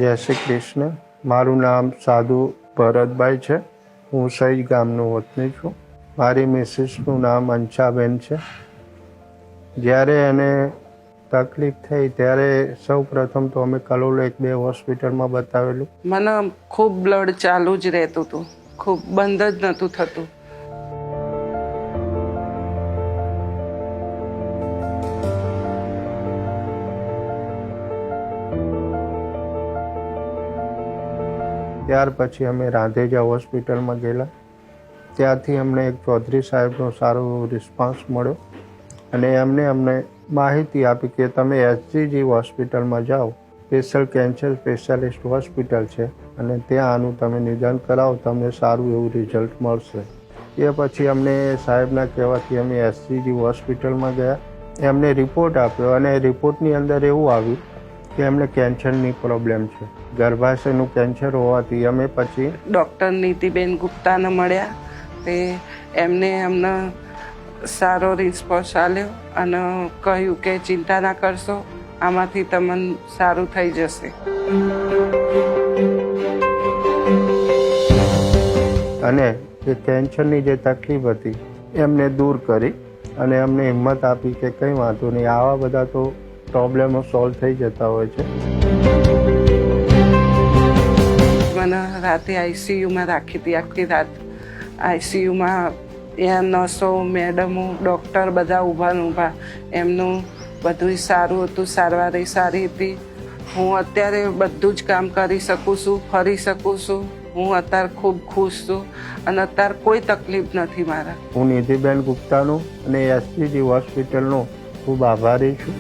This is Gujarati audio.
જય શ્રી કૃષ્ણ. મારું નામ સાધુ ભરતભાઈ છે. હું સહી ગામનો વતની છું. મારી મિસિસનું નામ અંશાબેન છે. જ્યારે એને તકલીફ થઈ ત્યારે સૌ પ્રથમ તો અમે કલોલ 1-2 હોસ્પિટલમાં બતાવેલું. મને ખૂબ બ્લડ ચાલુ જ રહેતું હતું, ખૂબ બંધ જ નહોતું થતું. ત્યાર પછી અમે રાંધેજા હોસ્પિટલમાં ગયેલા. ત્યાંથી અમને એક ચૌધરી સાહેબનો સારો રિસ્પોન્સ મળ્યો અને એમને અમને માહિતી આપી કે તમે એસજીજી હોસ્પિટલમાં જાઓ, સ્પેશિયલ કેન્સર સ્પેશિયાલિસ્ટ હોસ્પિટલ છે અને ત્યાં આનું તમે નિદાન કરાવો, તમને સારું એવું રિઝલ્ટ મળશે. એ પછી અમને સાહેબના કહેવાથી અમે એસજીજી હોસ્પિટલમાં ગયા. એમને રિપોર્ટ આપ્યો અને રિપોર્ટની અંદર એવું આવ્યું કે એમને કેન્સરની પ્રોબ્લેમ છે, ગર્ભાશયનું કેન્સર હોવાથી અમે પછી ડૉક્ટર નીતિબેન ગુપ્તાને મળ્યા. તે એમને અમને સારો રિસ્પોન્સ આપ્યો અને કહ્યું કે ચિંતા ના કરશો, આમાંથી તમને સારું થઈ જશે. અને એ કેન્સરની જે તકલીફ હતી એમને દૂર કરી અને અમને હિંમત આપી કે કંઈ વાંધો નહીં, આવા બધા તો પ્રોબ્લેમો સોલ્વ થઈ જતા હોય છે. મને રાતે આઈસીયુમાં રાખી હતી, આખી રાત આઈસીયુમાં. ત્યાં નર્સો, મેડમો, ડૉક્ટર બધા ઊભા. એમનું બધું સારું હતું, સારવાર સારી હતી. હું અત્યારે બધું જ કામ કરી શકું છું, ફરી શકું છું. હું અત્યારે ખૂબ ખુશ છું અને અત્યારે કોઈ તકલીફ નથી મારા. હું નિધિબેન ગુપ્તાનો અને એસજીજી હોસ્પિટલનો ખૂબ આભારી છું.